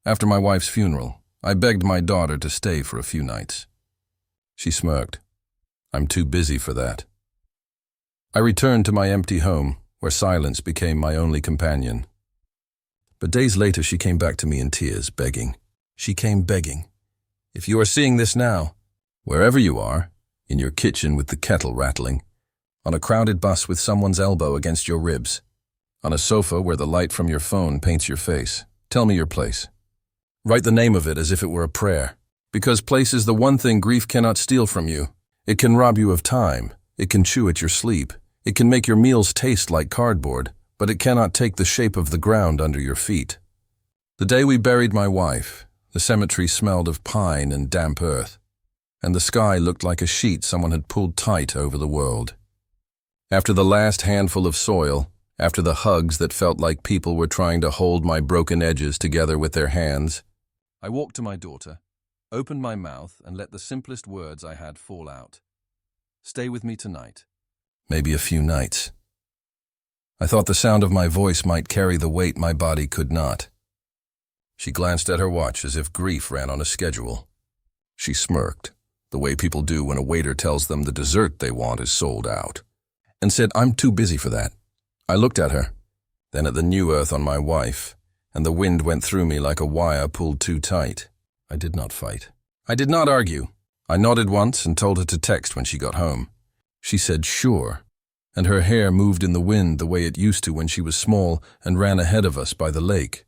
After my wife's funeral, I begged my daughter to stay for a few nights. She smirked. I'm too busy for that. I returned to my empty home, where silence became my only companion. But days later she came back to me in tears, begging. She came begging. If you are seeing this now, wherever you are, in your kitchen with the kettle rattling, on a crowded bus with someone's elbow against your ribs, on a sofa where the light from your phone paints your face, tell me your place. Write the name of it as if it were a prayer, because place is the one thing grief cannot steal from you. It can rob you of time, it can chew at your sleep, it can make your meals taste like cardboard, but it cannot take the shape of the ground under your feet. The day we buried my wife, the cemetery smelled of pine and damp earth, and the sky looked like a sheet someone had pulled tight over the world. After the last handful of soil, after the hugs that felt like people were trying to hold my broken edges together with their hands, I walked to my daughter, opened my mouth, and let the simplest words I had fall out. Stay with me tonight. Maybe a few nights. I thought the sound of my voice might carry the weight my body could not. She glanced at her watch as if grief ran on a schedule. She smirked, the way people do when a waiter tells them the dessert they want is sold out, and said, I'm too busy for that. I looked at her, then at the new earth on my wife, and the wind went through me like a wire pulled too tight. I did not fight. I did not argue. I nodded once and told her to text when she got home. She said, sure, and her hair moved in the wind the way it used to when she was small and ran ahead of us by the lake.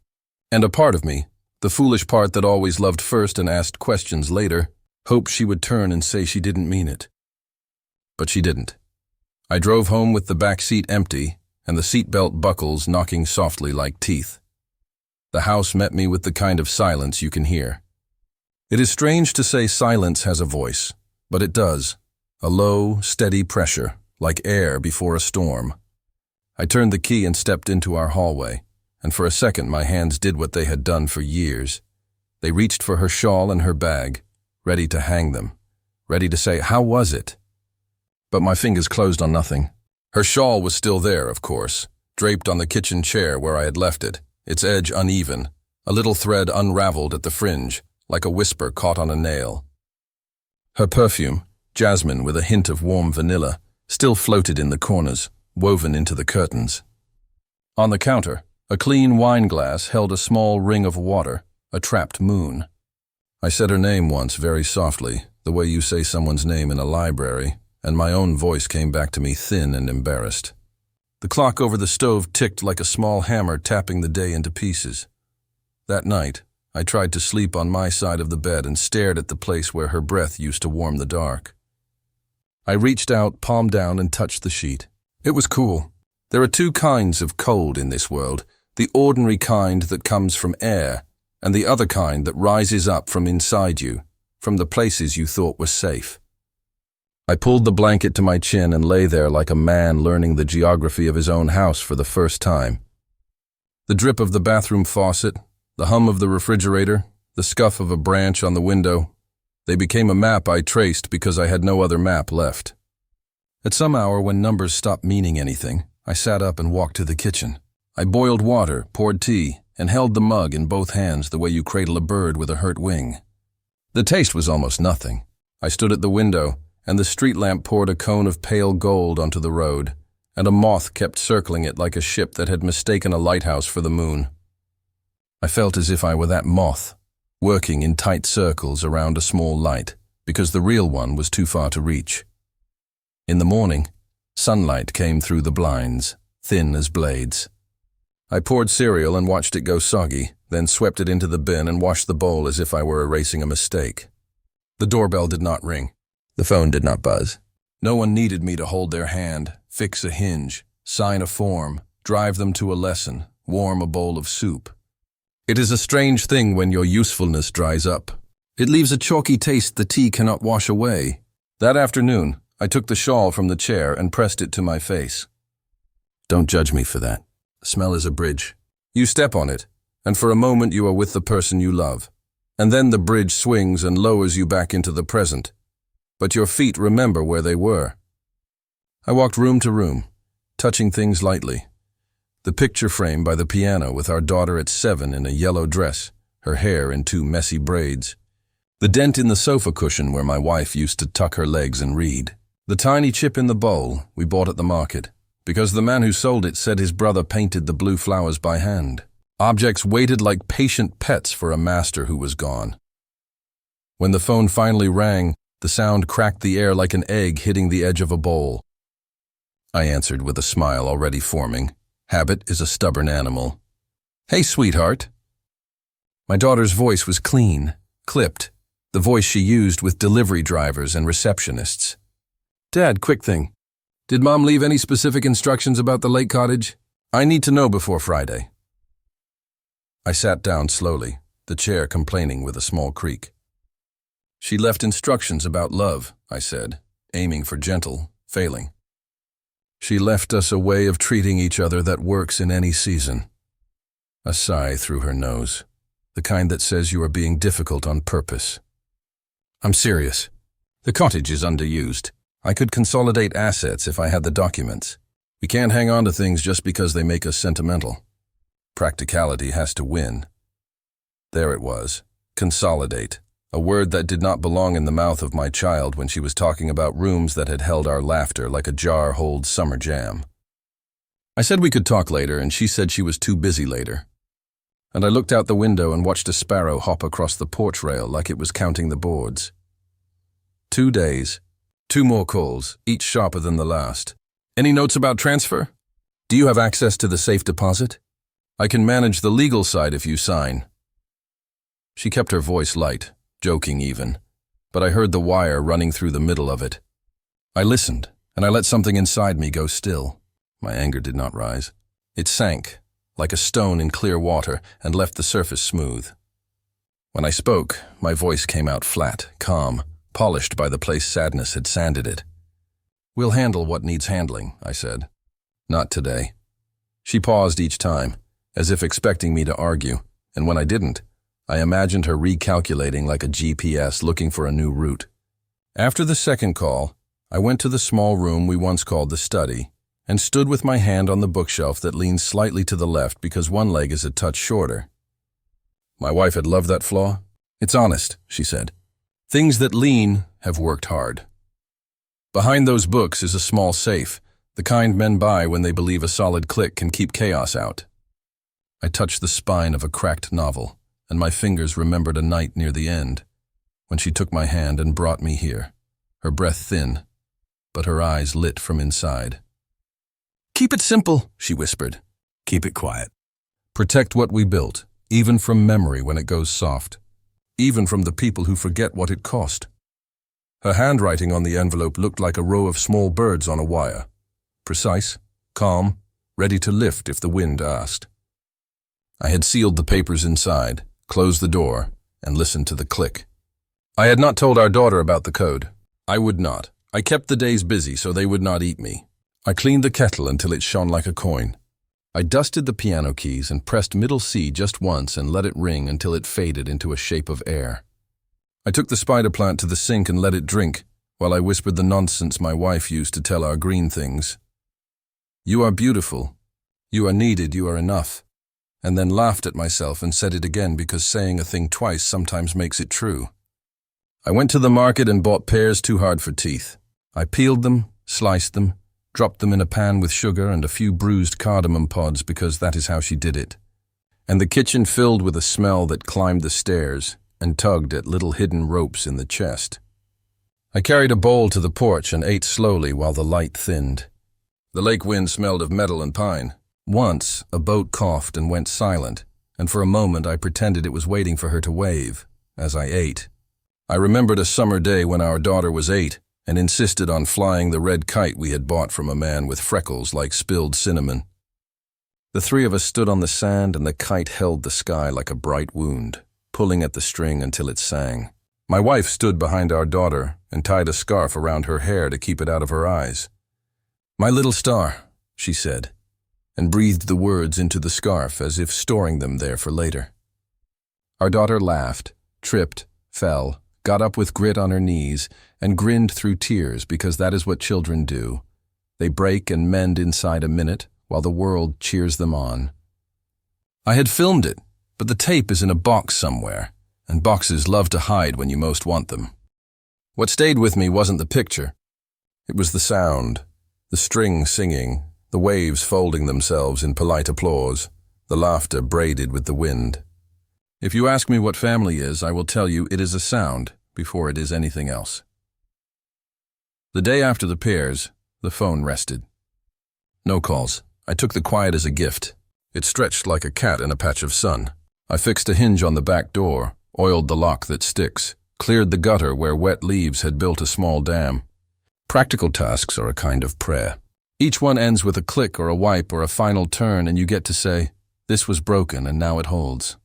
And a part of me, the foolish part that always loved first and asked questions later, hoped she would turn and say she didn't mean it. But she didn't. I drove home with the back seat empty and the seatbelt buckles knocking softly like teeth. The house met me with the kind of silence you can hear. It is strange to say silence has a voice, but it does. A low, steady pressure, like air before a storm. I turned the key and stepped into our hallway, and for a second my hands did what they had done for years. They reached for her shawl and her bag, ready to hang them, ready to say, how was it? But my fingers closed on nothing. Her shawl was still there, of course, draped on the kitchen chair where I had left it, its edge uneven, a little thread unraveled at the fringe, like a whisper caught on a nail. Her perfume, jasmine with a hint of warm vanilla, still floated in the corners, woven into the curtains. On the counter, a clean wine glass held a small ring of water, a trapped moon. I said her name once very softly, the way you say someone's name in a library, and my own voice came back to me thin and embarrassed. The clock over the stove ticked like a small hammer tapping the day into pieces. That night, I tried to sleep on my side of the bed and stared at the place where her breath used to warm the dark. I reached out, palm down, and touched the sheet. It was cool. There are two kinds of cold in this world, the ordinary kind that comes from air, and the other kind that rises up from inside you, from the places you thought were safe. I pulled the blanket to my chin and lay there like a man learning the geography of his own house for the first time. The drip of the bathroom faucet, the hum of the refrigerator, the scuff of a branch on the window, they became a map I traced because I had no other map left. At some hour when numbers stopped meaning anything, I sat up and walked to the kitchen. I boiled water, poured tea, and held the mug in both hands the way you cradle a bird with a hurt wing. The taste was almost nothing. I stood at the window, and the street lamp poured a cone of pale gold onto the road, and a moth kept circling it like a ship that had mistaken a lighthouse for the moon. I felt as if I were that moth, working in tight circles around a small light, because the real one was too far to reach. In the morning, sunlight came through the blinds, thin as blades. I poured cereal and watched it go soggy, then swept it into the bin and washed the bowl as if I were erasing a mistake. The doorbell did not ring. The phone did not buzz. No one needed me to hold their hand, fix a hinge, sign a form, drive them to a lesson, warm a bowl of soup. It is a strange thing when your usefulness dries up. It leaves a chalky taste the tea cannot wash away. That afternoon, I took the shawl from the chair and pressed it to my face. Don't judge me for that. The smell is a bridge. You step on it, and for a moment you are with the person you love. And then the bridge swings and lowers you back into the present. But your feet remember where they were. I walked room to room, touching things lightly. The picture frame by the piano with our daughter at 7 in a yellow dress, her hair in two messy braids. The dent in the sofa cushion where my wife used to tuck her legs and read. The tiny chip in the bowl we bought at the market, because the man who sold it said his brother painted the blue flowers by hand. Objects waited like patient pets for a master who was gone. When the phone finally rang, the sound cracked the air like an egg hitting the edge of a bowl. I answered with a smile already forming. Habit is a stubborn animal. "Hey, sweetheart." My daughter's voice was clean, clipped, the voice she used with delivery drivers and receptionists. "Dad, quick thing. Did Mom leave any specific instructions about the lake cottage? I need to know before Friday." I sat down slowly, the chair complaining with a small creak. "She left instructions about love," I said, aiming for gentle, failing. "She left us a way of treating each other that works in any season." A sigh through her nose, the kind that says you are being difficult on purpose. "I'm serious. The cottage is underused. I could consolidate assets if I had the documents. We can't hang on to things just because they make us sentimental. Practicality has to win." There it was, consolidate, a word that did not belong in the mouth of my child when she was talking about rooms that had held our laughter like a jar holds summer jam. I said we could talk later, and she said she was too busy later. And I looked out the window and watched a sparrow hop across the porch rail like it was counting the boards. 2 days, 2 more calls, each sharper than the last. "Any notes about transfer? Do you have access to the safe deposit? I can manage the legal side if you sign." She kept her voice light, joking even, but I heard the wire running through the middle of it. I listened, and I let something inside me go still. My anger did not rise. It sank, like a stone in clear water, and left the surface smooth. When I spoke, my voice came out flat, calm, polished by the place sadness had sanded it. "We'll handle what needs handling," I said. "Not today." She paused each time, as if expecting me to argue, and when I didn't, I imagined her recalculating like a GPS looking for a new route. After the second call, I went to the small room we once called the study, and stood with my hand on the bookshelf that leans slightly to the left because one leg is a touch shorter. My wife had loved that flaw. "It's honest," she said. "Things that lean have worked hard." Behind those books is a small safe, the kind men buy when they believe a solid click can keep chaos out. I touched the spine of a cracked novel, and my fingers remembered a night near the end, when she took my hand and brought me here, her breath thin, but her eyes lit from inside. "Keep it simple," she whispered. "Keep it quiet. Protect what we built, even from memory when it goes soft, even from the people who forget what it cost." Her handwriting on the envelope looked like a row of small birds on a wire, precise, calm, ready to lift if the wind asked. I had sealed the papers inside, closed the door, and listened to the click. I had not told our daughter about the code. I would not. I kept the days busy so they would not eat me. I cleaned the kettle until it shone like a coin. I dusted the piano keys and pressed middle C just once and let it ring until it faded into a shape of air. I took the spider plant to the sink and let it drink, while I whispered the nonsense my wife used to tell our green things. "You are beautiful. You are needed. You are enough." And then laughed at myself and said it again because saying a thing twice sometimes makes it true. I went to the market and bought pears too hard for teeth. I peeled them, sliced them, dropped them in a pan with sugar and a few bruised cardamom pods because that is how she did it. And the kitchen filled with a smell that climbed the stairs and tugged at little hidden ropes in the chest. I carried a bowl to the porch and ate slowly while the light thinned. The lake wind smelled of metal and pine. Once, a boat coughed and went silent, and for a moment I pretended it was waiting for her to wave, as I ate. I remembered a summer day when our daughter was 8 and insisted on flying the red kite we had bought from a man with freckles like spilled cinnamon. The 3 of us stood on the sand and the kite held the sky like a bright wound, pulling at the string until it sang. My wife stood behind our daughter and tied a scarf around her hair to keep it out of her eyes. "My little star," she said, and breathed the words into the scarf as if storing them there for later. Our daughter laughed, tripped, fell, got up with grit on her knees, and grinned through tears because that is what children do. They break and mend inside a minute while the world cheers them on. I had filmed it, But the tape is in a box somewhere, and boxes love to hide when you most want them. What stayed with me wasn't the picture. It was the sound, the string singing, the waves folding themselves in polite applause, the laughter braided with the wind. If you ask me what family is, I will tell you it is a sound before it is anything else. The day after the pairs, the phone rested. No calls. I took the quiet as a gift. It stretched like a cat in a patch of sun. I fixed a hinge on the back door, oiled the lock that sticks, cleared the gutter where wet leaves had built a small dam. Practical tasks are a kind of prayer. Each one ends with a click or a wipe or a final turn, and you get to say, "This was broken and now it holds."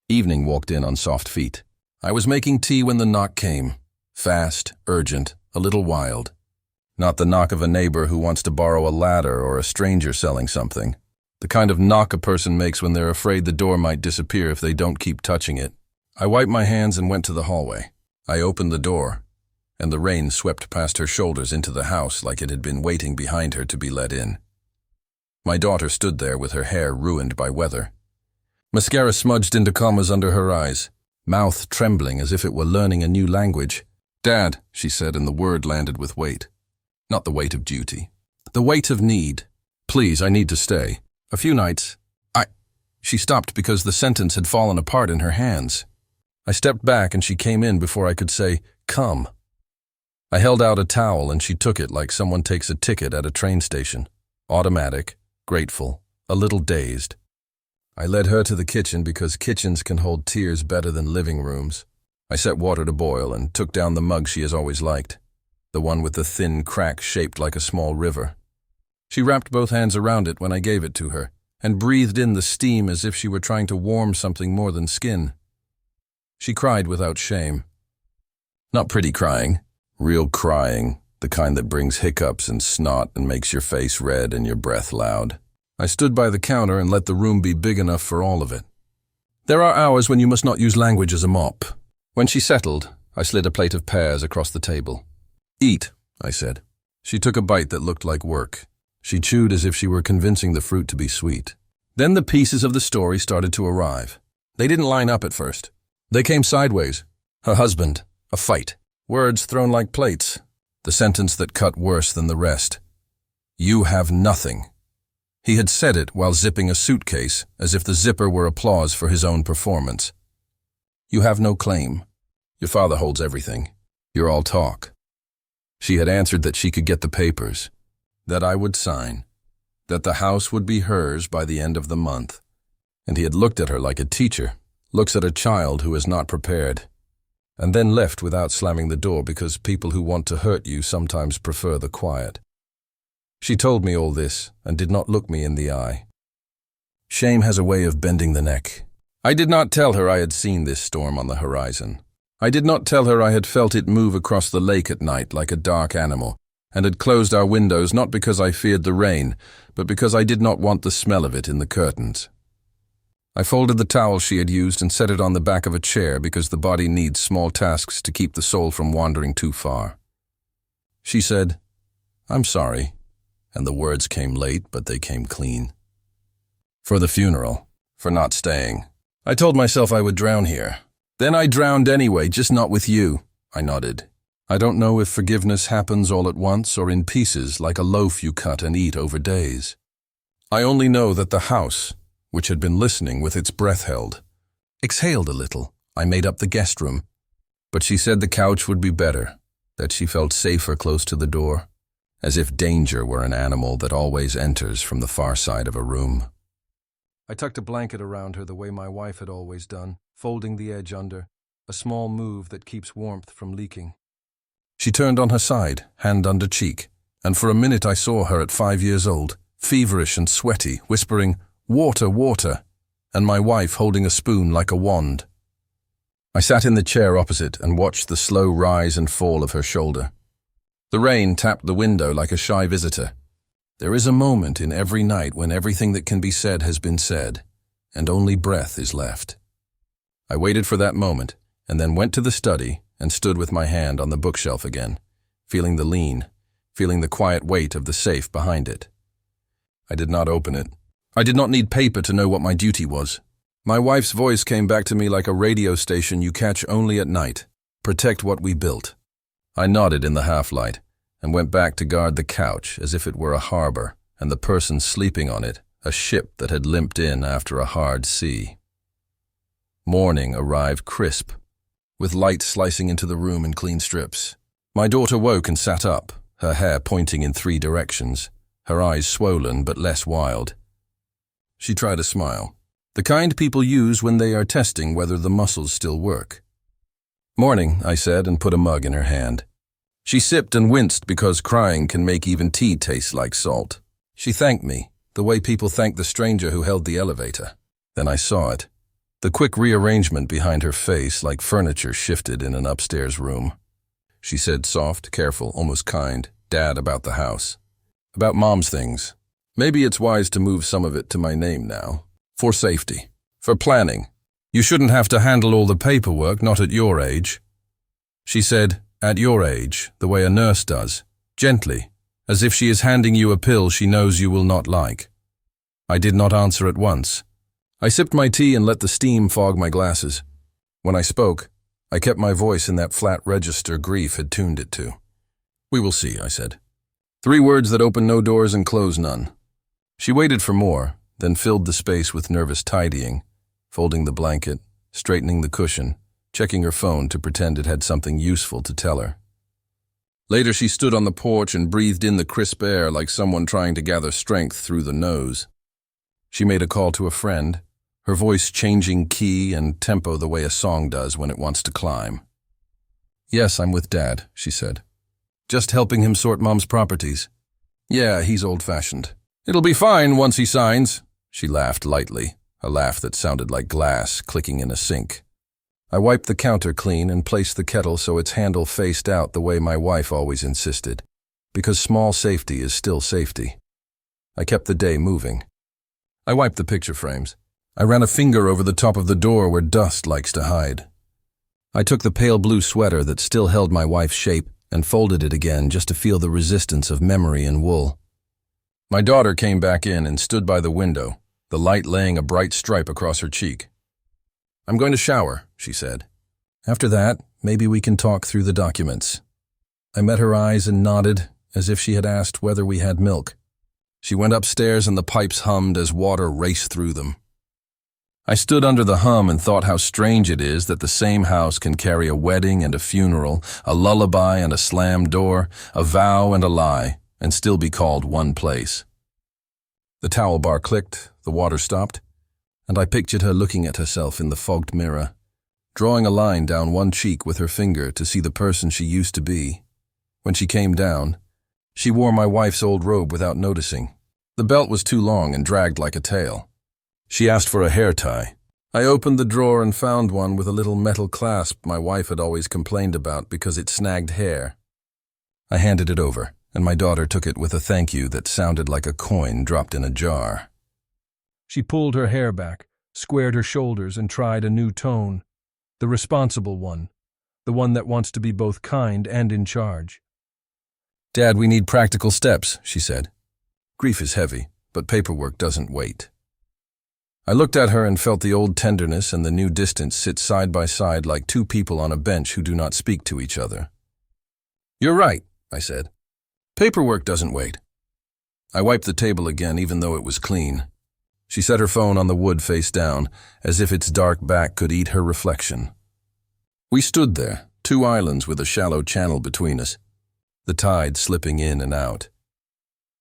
Evening walked in on soft feet. I was making tea when the knock came. Fast, urgent, a little wild. Not the knock of a neighbor who wants to borrow a ladder or a stranger selling something. The kind of knock a person makes when they're afraid the door might disappear if they don't keep touching it. I wiped my hands and went to the hallway. I opened the door, and the rain swept past her shoulders into the house like it had been waiting behind her to be let in. My daughter stood there with her hair ruined by weather. Mascara smudged into commas under her eyes, mouth trembling as if it were learning a new language. "Dad," she said, and the word landed with weight. Not the weight of duty. The weight of need. "Please, I need to stay. A few nights." She stopped because the sentence had fallen apart in her hands. I stepped back and she came in before I could say, "Come." I held out a towel and she took it like someone takes a ticket at a train station. Automatic, grateful, a little dazed. I led her to the kitchen because kitchens can hold tears better than living rooms. I set water to boil and took down the mug she has always liked, the one with the thin crack shaped like a small river. She wrapped both hands around it when I gave it to her, and breathed in the steam as if she were trying to warm something more than skin. She cried without shame. Not pretty crying, real crying, the kind that brings hiccups and snot and makes your face red and your breath loud. I stood by the counter and let the room be big enough for all of it. There are hours when you must not use language as a mop. When she settled, I slid a plate of pears across the table. "Eat," I said. She took a bite that looked like work. She chewed as if she were convincing the fruit to be sweet. Then the pieces of the story started to arrive. They didn't line up at first. They came sideways. Her husband, a fight, words thrown like plates, the sentence that cut worse than the rest. "You have nothing." He had said it while zipping a suitcase, as if the zipper were applause for his own performance. "You have no claim. Your father holds everything. You're all talk." She had answered that she could get the papers, that I would sign, that the house would be hers by the end of the month. And he had looked at her like a teacher looks at a child who is not prepared, and then left without slamming the door because people who want to hurt you sometimes prefer the quiet. She told me all this and did not look me in the eye. Shame has a way of bending the neck. I did not tell her I had seen this storm on the horizon. I did not tell her I had felt it move across the lake at night like a dark animal, and had closed our windows not because I feared the rain, but because I did not want the smell of it in the curtains. I folded the towel she had used and set it on the back of a chair because the body needs small tasks to keep the soul from wandering too far. She said, "I'm sorry," and the words came late, but they came clean. For the funeral, for not staying. I told myself I would drown here. Then I drowned anyway, just not with you, I nodded. I don't know if forgiveness happens all at once or in pieces like a loaf you cut and eat over days. I only know that the house, which had been listening with its breath held, exhaled a little. I made up the guest room. But she said the couch would be better, that she felt safer close to the door, as if danger were an animal that always enters from the far side of a room. I tucked a blanket around her the way my wife had always done, folding the edge under, a small move that keeps warmth from leaking. She turned on her side, hand under cheek, and for a minute I saw her at 5 years old, feverish and sweaty, whispering, "Water, water," and my wife holding a spoon like a wand. I sat in the chair opposite and watched the slow rise and fall of her shoulder. The rain tapped the window like a shy visitor. There is a moment in every night when everything that can be said has been said, and only breath is left. I waited for that moment, and then went to the study and stood with my hand on the bookshelf again, feeling the lean, feeling the quiet weight of the safe behind it. I did not open it. I did not need paper to know what my duty was. My wife's voice came back to me like a radio station you catch only at night. Protect what we built. I nodded in the half-light and went back to guard the couch as if it were a harbor and the person sleeping on it a ship that had limped in after a hard sea. Morning arrived crisp, with light slicing into the room in clean strips. My daughter woke and sat up, her hair pointing in 3 directions, her eyes swollen but less wild. She tried a smile, the kind people use when they are testing whether the muscles still work. "Morning," I said and put a mug in her hand. She sipped and winced because crying can make even tea taste like salt. She thanked me, the way people thank the stranger who held the elevator. Then I saw it. The quick rearrangement behind her face like furniture shifted in an upstairs room. She said soft, careful, almost kind, "Dad, about the house. About Mom's things. Maybe it's wise to move some of it to my name now. For safety. For planning. You shouldn't have to handle all the paperwork, not at your age." She said, "At your age, the way a nurse does. Gently, as if she is handing you a pill she knows you will not like." I did not answer at once. I sipped my tea and let the steam fog my glasses. When I spoke, I kept my voice in that flat register grief had tuned it to. "We will see," I said. 3 words that open no doors and close none. She waited for more, then filled the space with nervous tidying, folding the blanket, straightening the cushion, checking her phone to pretend it had something useful to tell her. Later she stood on the porch and breathed in the crisp air like someone trying to gather strength through the nose. She made a call to a friend, her voice changing key and tempo the way a song does when it wants to climb. "Yes, I'm with Dad," she said. "Just helping him sort Mom's properties. Yeah, he's old-fashioned. It'll be fine once he signs." She laughed lightly, a laugh that sounded like glass clicking in a sink. I wiped the counter clean and placed the kettle so its handle faced out the way my wife always insisted, because small safety is still safety. I kept the day moving. I wiped the picture frames. I ran a finger over the top of the door where dust likes to hide. I took the pale blue sweater that still held my wife's shape and folded it again just to feel the resistance of memory and wool. My daughter came back in and stood by the window, the light laying a bright stripe across her cheek. "I'm going to shower," she said. "After that, maybe we can talk through the documents." I met her eyes and nodded, as if she had asked whether we had milk. She went upstairs and the pipes hummed as water raced through them. I stood under the hum and thought how strange it is that the same house can carry a wedding and a funeral, a lullaby and a slammed door, a vow and a lie, and still be called one place. The towel bar clicked, the water stopped, and I pictured her looking at herself in the fogged mirror, drawing a line down one cheek with her finger to see the person she used to be. When she came down, she wore my wife's old robe without noticing. The belt was too long and dragged like a tail. She asked for a hair tie. I opened the drawer and found one with a little metal clasp my wife had always complained about because it snagged hair. I handed it over, and my daughter took it with a thank you that sounded like a coin dropped in a jar. She pulled her hair back, squared her shoulders, and tried a new tone. The responsible one. The one that wants to be both kind and in charge. "Dad, we need practical steps," she said. "Grief is heavy, but paperwork doesn't wait." I looked at her and felt the old tenderness and the new distance sit side by side like 2 people on a bench who do not speak to each other. "You're right," I said. "Paperwork doesn't wait." I wiped the table again, even though it was clean. She set her phone on the wood face down, as if its dark back could eat her reflection. We stood there, 2 islands with a shallow channel between us, the tide slipping in and out.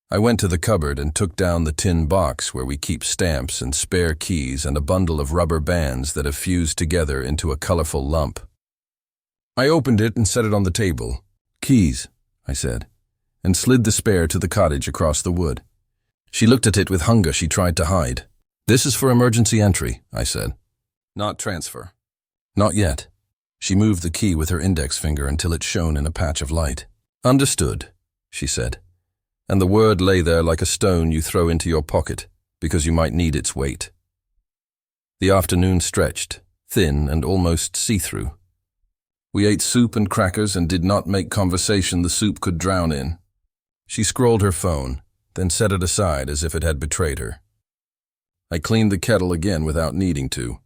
I went to the cupboard and took down the tin box where we keep stamps and spare keys and a bundle of rubber bands that have fused together into a colorful lump. I opened it and set it on the table. "Keys," I said, and slid the spare to the cottage across the wood. She looked at it with hunger she tried to hide. "This is for emergency entry," I said. "Not transfer." "Not yet." She moved the key with her index finger until it shone in a patch of light. "Understood," she said. And the word lay there like a stone you throw into your pocket because you might need its weight. The afternoon stretched, thin and almost see-through. We ate soup and crackers and did not make conversation the soup could drown in. She scrolled her phone, then set it aside as if it had betrayed her. I cleaned the kettle again without needing to,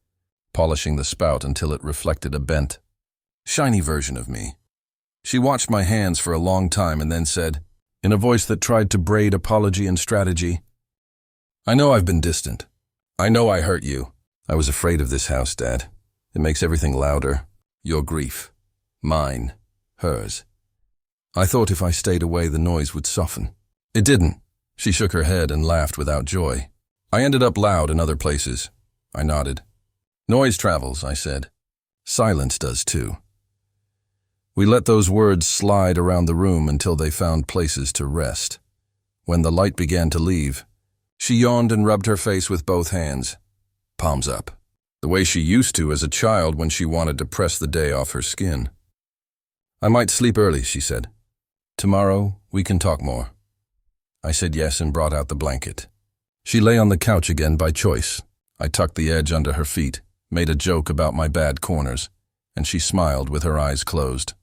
polishing the spout until it reflected a bent, shiny version of me. She watched my hands for a long time and then said, in a voice that tried to braid apology and strategy, "I know I've been distant. I know I hurt you. I was afraid of this house, Dad. It makes everything louder. Your grief. Mine. Hers. I thought if I stayed away, the noise would soften. It didn't." She shook her head and laughed without joy. "I ended up loud in other places." I nodded. "Noise travels," I said. "Silence does too." We let those words slide around the room until they found places to rest. When the light began to leave, she yawned and rubbed her face with both hands, palms up, the way she used to as a child when she wanted to press the day off her skin. "I might sleep early," she said. "Tomorrow we can talk more." I said yes and brought out the blanket. She lay on the couch again by choice. I tucked the edge under her feet, made a joke about my bad corners, and she smiled with her eyes closed.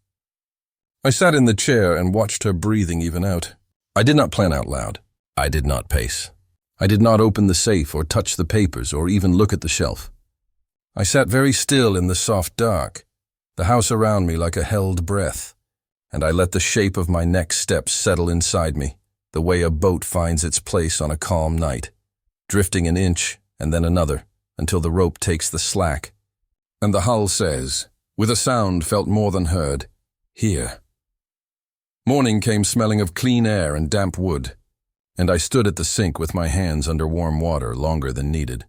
I sat in the chair and watched her breathing even out. I did not plan out loud. I did not pace. I did not open the safe or touch the papers or even look at the shelf. I sat very still in the soft dark, the house around me like a held breath, and I let the shape of my next steps settle inside me, the way a boat finds its place on a calm night, drifting an inch and then another until the rope takes the slack, and the hull says, with a sound felt more than heard, "Here." Morning came smelling of clean air and damp wood, and I stood at the sink with my hands under warm water longer than needed,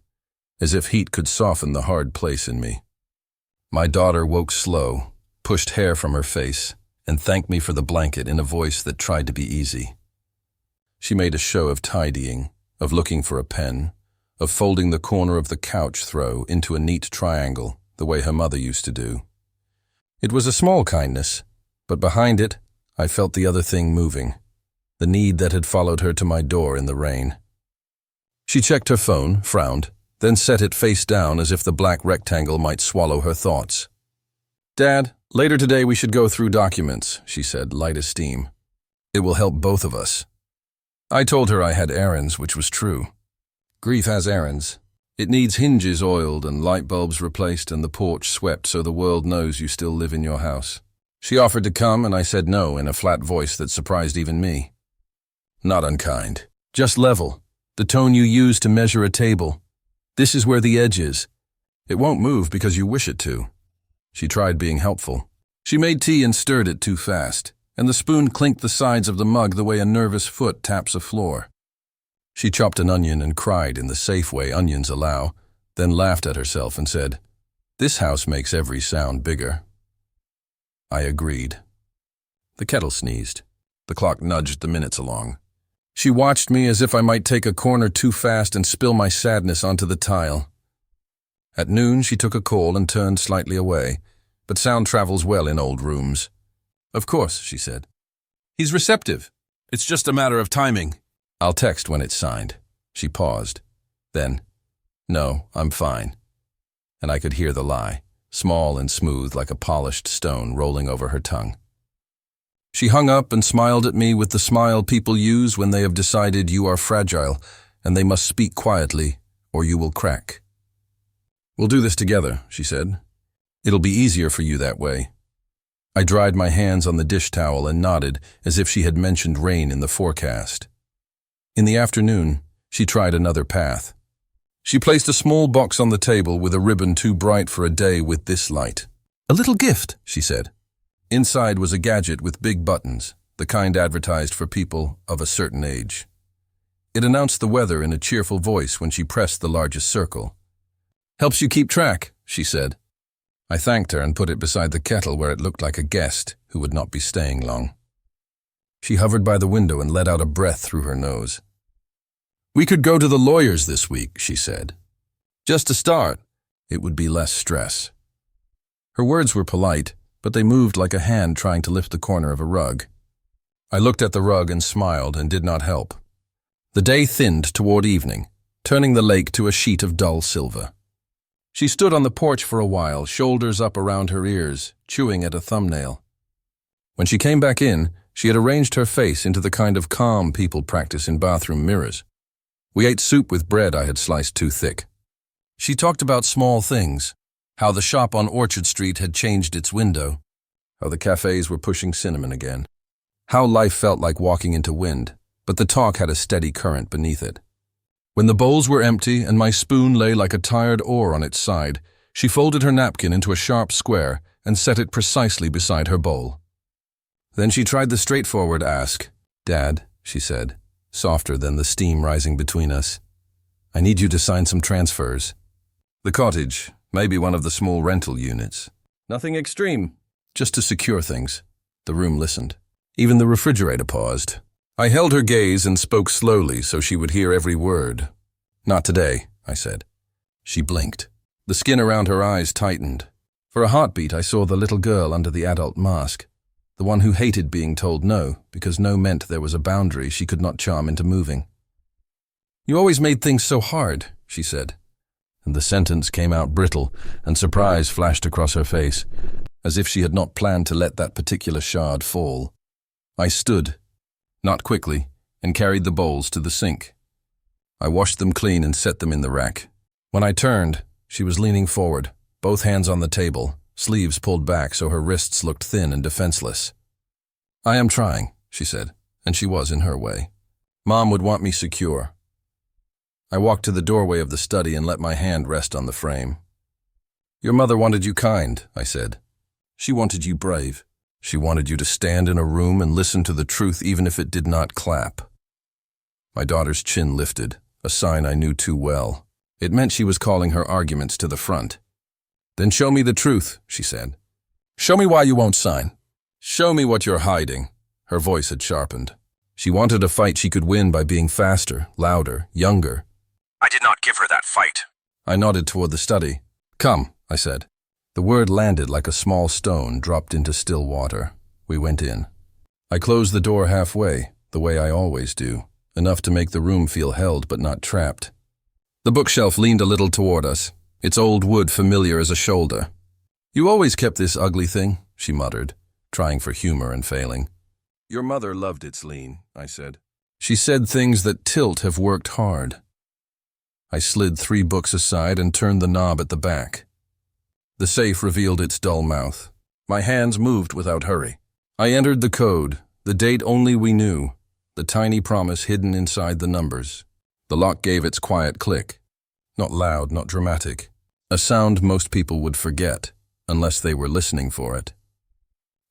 as if heat could soften the hard place in me. My daughter woke slow, pushed hair from her face, and thanked me for the blanket in a voice that tried to be easy. She made a show of tidying, of looking for a pen, of folding the corner of the couch throw into a neat triangle, the way her mother used to do. It was a small kindness, but behind it, I felt the other thing moving, the need that had followed her to my door in the rain. She checked her phone, frowned, then set it face down as if the black rectangle might swallow her thoughts. "Dad, later today we should go through documents," she said, light as steam. "It will help both of us." I told her I had errands, which was true. Grief has errands. It needs hinges oiled and light bulbs replaced and the porch swept so the world knows you still live in your house. She offered to come, and I said no in a flat voice that surprised even me. "Not unkind. Just level. The tone you use to measure a table. This is where the edge is. It won't move because you wish it to." She tried being helpful. She made tea and stirred it too fast, and the spoon clinked the sides of the mug the way a nervous foot taps a floor. She chopped an onion and cried in the safe way onions allow, then laughed at herself and said, "This house makes every sound bigger." I agreed. The kettle sneezed. The clock nudged the minutes along. She watched me as if I might take a corner too fast and spill my sadness onto the tile. At noon, she took a call and turned slightly away, but sound travels well in old rooms. "Of course," she said. "He's receptive. It's just a matter of timing. I'll text when it's signed." She paused. Then, "No, I'm fine." And I could hear the lie, small and smooth like a polished stone rolling over her tongue. She hung up and smiled at me with the smile people use when they have decided you are fragile and they must speak quietly or you will crack. "We'll do this together," she said. "It'll be easier for you that way." I dried my hands on the dish towel and nodded as if she had mentioned rain in the forecast. In the afternoon, she tried another path. She placed a small box on the table with a ribbon too bright for a day with this light. "A little gift," she said. Inside was a gadget with big buttons, the kind advertised for people of a certain age. It announced the weather in a cheerful voice when she pressed the largest circle. "Helps you keep track," she said. I thanked her and put it beside the kettle where it looked like a guest who would not be staying long. She hovered by the window and let out a breath through her nose. "We could go to the lawyer's this week," she said. "Just to start, it would be less stress." Her words were polite, but they moved like a hand trying to lift the corner of a rug. I looked at the rug and smiled and did not help. The day thinned toward evening, turning the lake to a sheet of dull silver. She stood on the porch for a while, shoulders up around her ears, chewing at a thumbnail. When she came back in, she had arranged her face into the kind of calm people practice in bathroom mirrors. We ate soup with bread I had sliced too thick. She talked about small things, how the shop on Orchard Street had changed its window, how the cafes were pushing cinnamon again, how life felt like walking into wind, but the talk had a steady current beneath it. When the bowls were empty and my spoon lay like a tired oar on its side, she folded her napkin into a sharp square and set it precisely beside her bowl. Then she tried the straightforward ask. "Dad," she said, softer than the steam rising between us, "I need you to sign some transfers." The cottage, maybe one of the small rental units. Nothing extreme, just to secure things. The room listened. Even the refrigerator paused. I held her gaze and spoke slowly so she would hear every word. "Not today," I said. She blinked. The skin around her eyes tightened. For a heartbeat, I saw the little girl under the adult mask, the one who hated being told no, because no meant there was a boundary she could not charm into moving. "You always made things so hard," she said. And the sentence came out brittle, and surprise flashed across her face, as if she had not planned to let that particular shard fall. I stood, not quickly, and carried the bowls to the sink. I washed them clean and set them in the rack. When I turned, she was leaning forward, both hands on the table, sleeves pulled back so her wrists looked thin and defenseless. "I am trying," she said, and she was in her way. "Mom would want me secure." I walked to the doorway of the study and let my hand rest on the frame. "Your mother wanted you kind," I said. "She wanted you brave. She wanted you to stand in a room and listen to the truth even if it did not clap." My daughter's chin lifted, a sign I knew too well. It meant she was calling her arguments to the front. "Then show me the truth," she said. "Show me why you won't sign. Show me what you're hiding." Her voice had sharpened. She wanted a fight she could win by being faster, louder, younger. "I did not give her that fight." I nodded toward the study. "Come," I said. The word landed like a small stone dropped into still water. We went in. I closed the door halfway, the way I always do, enough to make the room feel held but not trapped. The bookshelf leaned a little toward us, its old wood familiar as a shoulder. "You always kept this ugly thing," she muttered, trying for humor and failing. "Your mother loved its lean," I said. "She said things that tilt have worked hard." I slid 3 books aside and turned the knob at the back. The safe revealed its dull mouth. My hands moved without hurry. I entered the code, the date only we knew, the tiny promise hidden inside the numbers. The lock gave its quiet click. Not loud, not dramatic. A sound most people would forget, unless they were listening for it.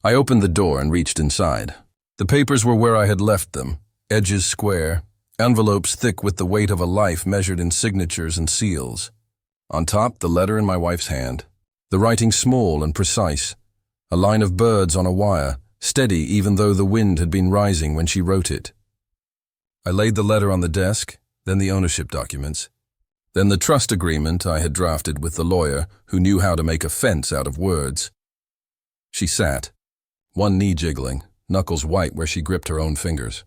I opened the door and reached inside. The papers were where I had left them, edges square, envelopes thick with the weight of a life measured in signatures and seals. On top, the letter in my wife's hand. The writing small and precise, a line of birds on a wire, steady even though the wind had been rising when she wrote it. I laid the letter on the desk, then the ownership documents, then the trust agreement I had drafted with the lawyer who knew how to make a fence out of words. She sat, one knee jiggling, knuckles white where she gripped her own fingers.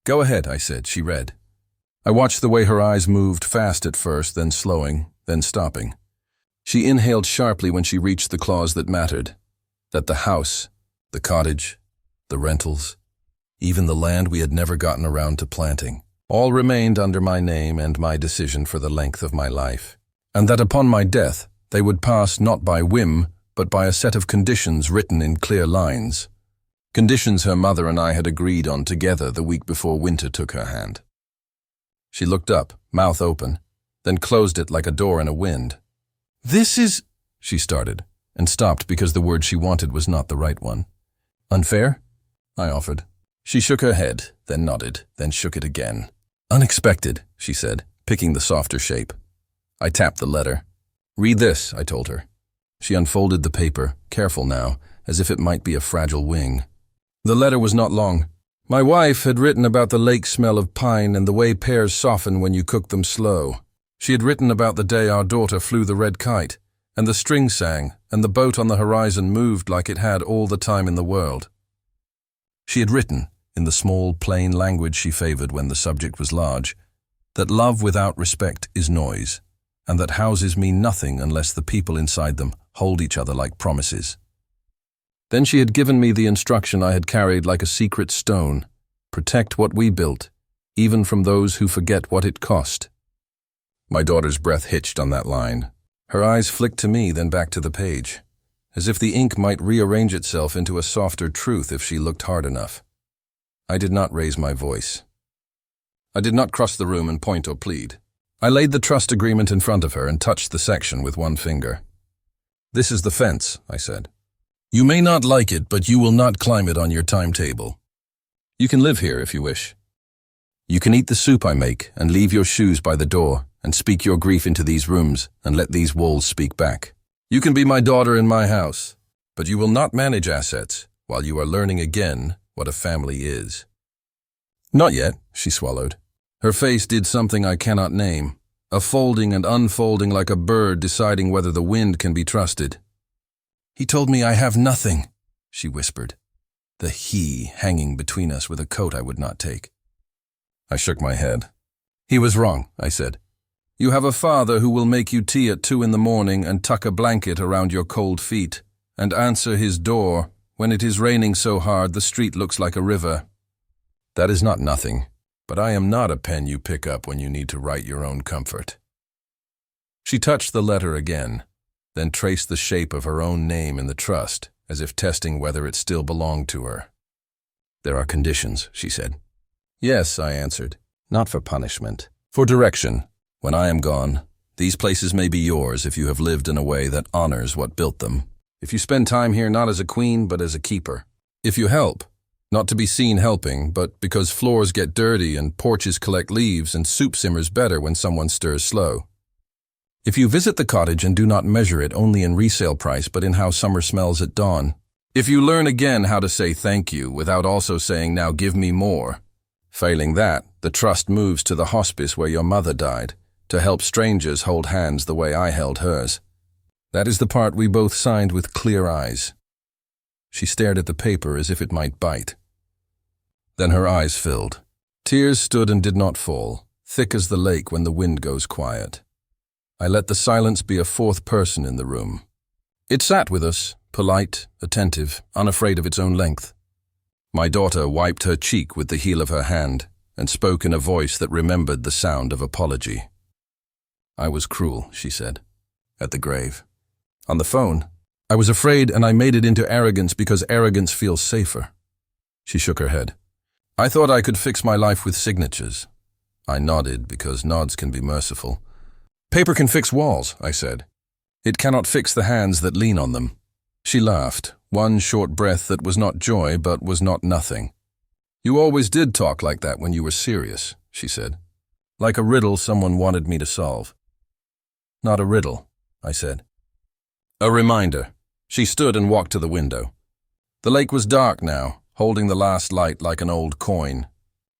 "Go ahead," I said. She read. I watched the way her eyes moved, fast at first, then slowing, then stopping. She inhaled sharply when she reached the clause that mattered, that the house, the cottage, the rentals, even the land we had never gotten around to planting, all remained under my name and my decision for the length of my life, and that upon my death they would pass not by whim, but by a set of conditions written in clear lines, conditions her mother and I had agreed on together the week before Winter took her hand. She looked up, mouth open, then closed it like a door in a wind. "This is," she started, and stopped because the word she wanted was not the right one. "Unfair?" I offered. She shook her head, then nodded, then shook it again. "Unexpected," she said, picking the softer shape. I tapped the letter. "Read this," I told her. She unfolded the paper, careful now, as if it might be a fragile wing. The letter was not long. My wife had written about the lake smell of pine and the way pears soften when you cook them slow. She had written about the day our daughter flew the red kite, and the string sang, and the boat on the horizon moved like it had all the time in the world. She had written, in the small, plain language she favored when the subject was large, that love without respect is noise, and that houses mean nothing unless the people inside them hold each other like promises. Then she had given me the instruction I had carried like a secret stone: protect what we built, even from those who forget what it cost. My daughter's breath hitched on that line. Her eyes flicked to me, then back to the page, as if the ink might rearrange itself into a softer truth if she looked hard enough. I did not raise my voice. I did not cross the room and point or plead. I laid the trust agreement in front of her and touched the section with one finger. "This is the fence," I said. "You may not like it, but you will not climb it on your timetable. You can live here if you wish. You can eat the soup I make and leave your shoes by the door and speak your grief into these rooms and let these walls speak back. You can be my daughter in my house, but you will not manage assets while you are learning again what a family is." "Not yet," she swallowed. Her face did something I cannot name, a folding and unfolding like a bird deciding whether the wind can be trusted. "He told me I have nothing," she whispered, the he hanging between us with a coat I would not take. I shook my head. "He was wrong," I said. "You have a father who will make you tea at 2 a.m. and tuck a blanket around your cold feet and answer his door when it is raining so hard the street looks like a river. That is not nothing, but I am not a pen you pick up when you need to write your own comfort." She touched the letter again, then traced the shape of her own name in the trust, as if testing whether it still belonged to her. "There are conditions," she said. "Yes," I answered. "Not for punishment. For direction. When I am gone, these places may be yours if you have lived in a way that honors what built them. If you spend time here not as a queen but as a keeper. If you help, not to be seen helping, but because floors get dirty and porches collect leaves and soup simmers better when someone stirs slow. If you visit the cottage and do not measure it only in resale price but in how summer smells at dawn. If you learn again how to say thank you without also saying now give me more. Failing that, the trust moves to the hospice where your mother died, to help strangers hold hands the way I held hers. That is the part we both signed with clear eyes." She stared at the paper as if it might bite. Then her eyes filled. Tears stood and did not fall, thick as the lake when the wind goes quiet. I let the silence be a fourth person in the room. It sat with us, polite, attentive, unafraid of its own length. My daughter wiped her cheek with the heel of her hand and spoke in a voice that remembered the sound of apology. "I was cruel," she said, "at the grave. On the phone, I was afraid and I made it into arrogance because arrogance feels safer." She shook her head. "I thought I could fix my life with signatures." I nodded because nods can be merciful. "Paper can fix walls," I said. "It cannot fix the hands that lean on them." She laughed, one short breath that was not joy but was not nothing. "You always did talk like that when you were serious," she said. "Like a riddle someone wanted me to solve." "Not a riddle," I said. "A reminder." She stood and walked to the window. The lake was dark now, holding the last light like an old coin.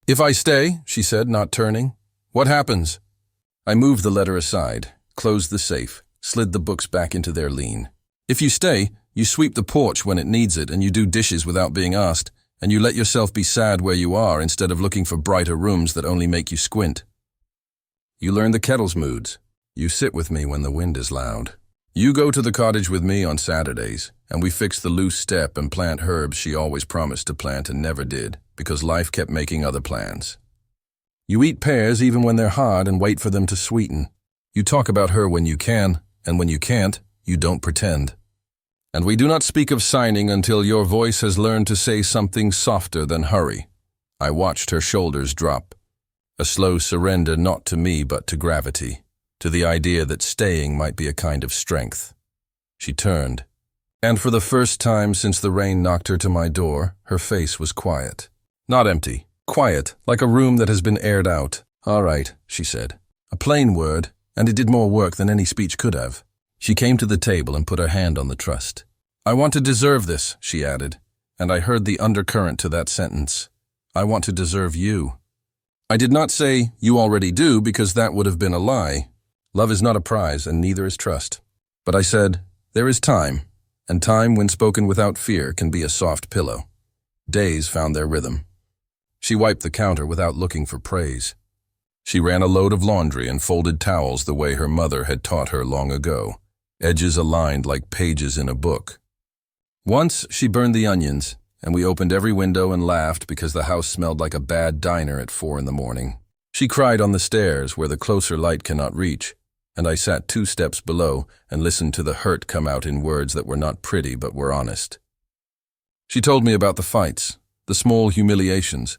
"If I stay," she said, not turning, "what happens?" I moved the letter aside, closed the safe, slid the books back into their lean. "If you stay, you sweep the porch when it needs it and you do dishes without being asked, and you let yourself be sad where you are instead of looking for brighter rooms that only make you squint. You learn the kettle's moods. You sit with me when the wind is loud. You go to the cottage with me on Saturdays, and we fix the loose step and plant herbs she always promised to plant and never did, because life kept making other plans. You eat pears even when they're hard and wait for them to sweeten. You talk about her when you can, and when you can't, you don't pretend. And we do not speak of signing until your voice has learned to say something softer than hurry." I watched her shoulders drop, a slow surrender not to me but to gravity, to the idea that staying might be a kind of strength. She turned, and for the first time since the rain knocked her to my door, her face was quiet. Not empty, quiet, like a room that has been aired out. "All right," she said. A plain word, and it did more work than any speech could have. She came to the table and put her hand on the trust. "I want to deserve this," she added, and I heard the undercurrent to that sentence. "I want to deserve you." I did not say, "You already do," because that would have been a lie. Love is not a prize, and neither is trust. But I said, "There is time, and time, when spoken without fear, can be a soft pillow." Days found their rhythm. She wiped the counter without looking for praise. She ran a load of laundry and folded towels the way her mother had taught her long ago, edges aligned like pages in a book. Once she burned the onions, and we opened every window and laughed because the house smelled like a bad diner at 4 in the morning. She cried on the stairs where the closer light cannot reach, and I sat 2 steps below and listened to the hurt come out in words that were not pretty but were honest. She told me about the fights, the small humiliations,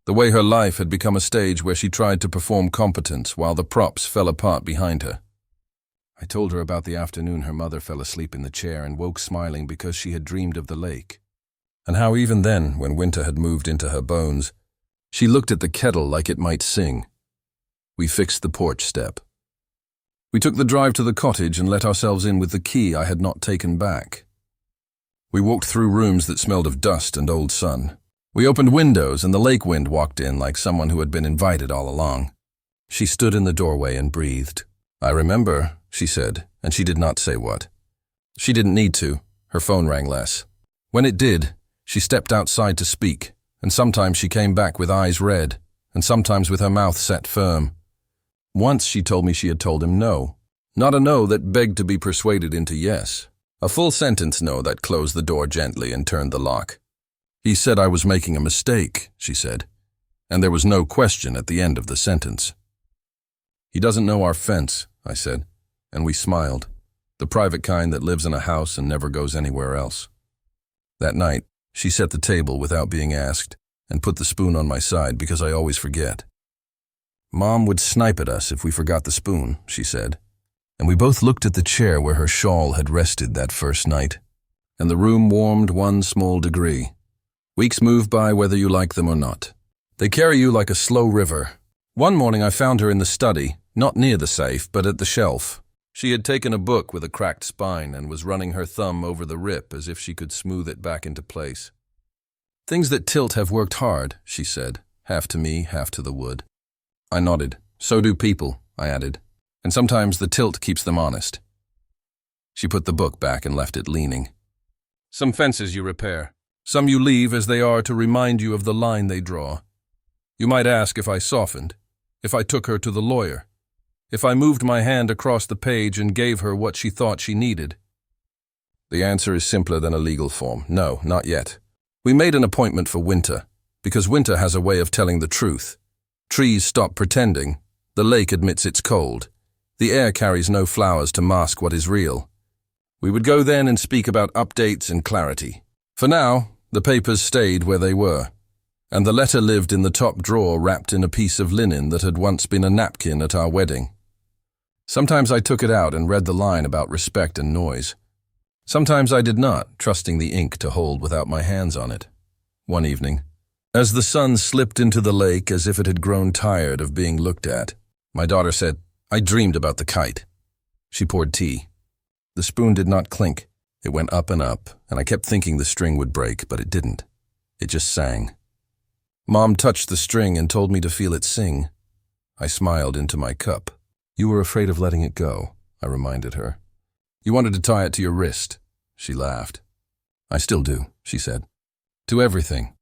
the way her life had become a stage where she tried to perform competence while the props fell apart behind her. I told her about the afternoon her mother fell asleep in the chair and woke smiling because she had dreamed of the lake, and how even then, when winter had moved into her bones, she looked at the kettle like it might sing. We fixed the porch step. We took the drive to the cottage and let ourselves in with the key I had not taken back. We walked through rooms that smelled of dust and old sun. We opened windows and the lake wind walked in like someone who had been invited all along. She stood in the doorway and breathed. "I remember," she said, and she did not say what. She didn't need to. Her phone rang less. When it did, she stepped outside to speak, and sometimes she came back with eyes red, and sometimes with her mouth set firm. Once she told me she had told him no. Not a no that begged to be persuaded into yes. A full sentence no that closed the door gently and turned the lock. "He said I was making a mistake," she said, and there was no question at the end of the sentence. "He doesn't know our fence," I said, and we smiled, the private kind that lives in a house and never goes anywhere else. That night, she set the table without being asked and put the spoon on my side because I always forget. "Mom would snipe at us if we forgot the spoon," she said, and we both looked at the chair where her shawl had rested that first night, and the room warmed 1 small degree. Weeks move by whether you like them or not. They carry you like a slow river. One morning I found her in the study, not near the safe, but at the shelf. She had taken a book with a cracked spine and was running her thumb over the rip as if she could smooth it back into place. "Things that tilt have worked hard," she said, half to me, half to the wood. I nodded. "So do people," I added, "and sometimes the tilt keeps them honest." She put the book back and left it leaning. "Some fences you repair. Some you leave as they are to remind you of the line they draw. You might ask if I softened, if I took her to the lawyer, if I moved my hand across the page and gave her what she thought she needed. The answer is simpler than a legal form. No, not yet. We made an appointment for winter, because winter has a way of telling the truth. Trees stop pretending. The lake admits it's cold. The air carries no flowers to mask what is real. We would go then and speak about updates and clarity. For now, the papers stayed where they were, and the letter lived in the top drawer wrapped in a piece of linen that had once been a napkin at our wedding. Sometimes I took it out and read the line about respect and noise. Sometimes I did not, trusting the ink to hold without my hands on it. One evening, as the sun slipped into the lake as if it had grown tired of being looked at, my daughter said, "I dreamed about the kite." She poured tea. The spoon did not clink. It went up and up, and I kept thinking the string would break, but it didn't. It just sang. Mom touched the string and told me to feel it sing. I smiled into my cup. "You were afraid of letting it go," I reminded her. "You wanted to tie it to your wrist." She laughed. "I still do," she said. "To everything."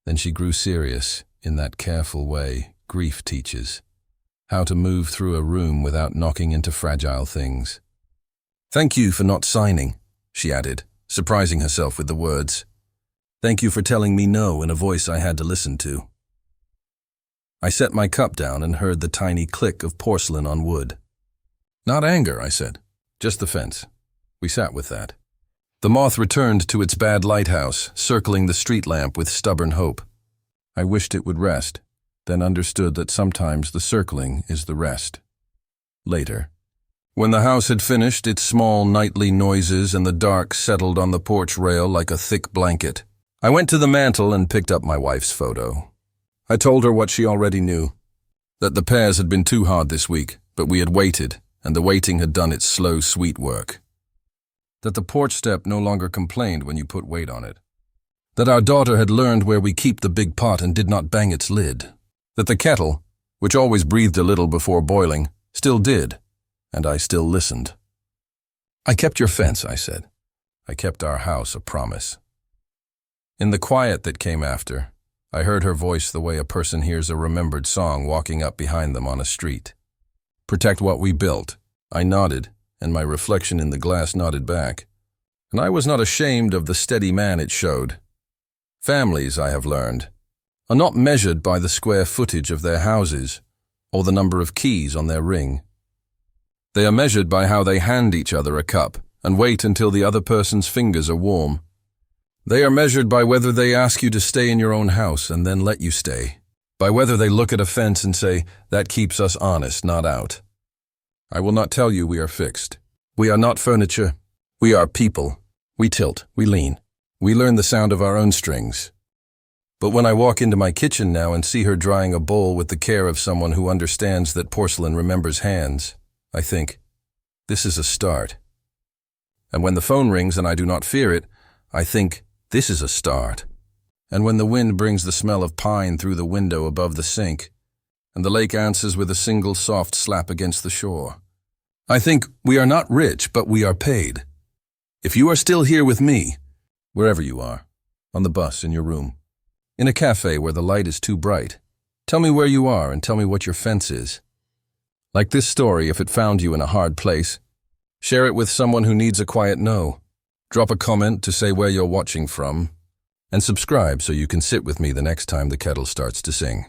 Then she grew serious in that careful way grief teaches, how to move through a room without knocking into fragile things. "Thank you for not signing," she added, surprising herself with the words. "Thank you for telling me no in a voice I had to listen to." I set my cup down and heard the tiny click of porcelain on wood. "Not anger," I said. "Just the fence." We sat with that. The moth returned to its bad lighthouse, circling the street lamp with stubborn hope. I wished it would rest, then understood that sometimes the circling is the rest. Later, when the house had finished its small nightly noises and the dark settled on the porch rail like a thick blanket, I went to the mantel and picked up my wife's photo. I told her what she already knew, that the pears had been too hard this week, but we had waited, and the waiting had done its slow, sweet work. That the porch step no longer complained when you put weight on it. That our daughter had learned where we keep the big pot and did not bang its lid. That the kettle, which always breathed a little before boiling, still did, and I still listened. "I kept your fence," I said. I kept our house a promise. In the quiet that came after, I heard her voice the way a person hears a remembered song walking up behind them on a street. "Protect what we built." I nodded, and my reflection in the glass nodded back. And I was not ashamed of the steady man it showed. Families, I have learned, are not measured by the square footage of their houses or the number of keys on their ring. They are measured by how they hand each other a cup and wait until the other person's fingers are warm. They are measured by whether they ask you to stay in your own house and then let you stay, by whether they look at a fence and say, "That keeps us honest, not out." I will not tell you we are fixed. We are not furniture. We are people. We tilt, we lean. We learn the sound of our own strings. But when I walk into my kitchen now and see her drying a bowl with the care of someone who understands that porcelain remembers hands, I think, this is a start. And when the phone rings and I do not fear it, I think, this is a start. And when the wind brings the smell of pine through the window above the sink, and the lake answers with a single soft slap against the shore, I think, we are not rich, but we are paid. If you are still here with me, wherever you are, on the bus, in your room, in a cafe where the light is too bright, tell me where you are and tell me what your fence is. Like this story, if it found you in a hard place, share it with someone who needs a quiet no. Drop a comment to say where you're watching from, and subscribe so you can sit with me the next time the kettle starts to sing.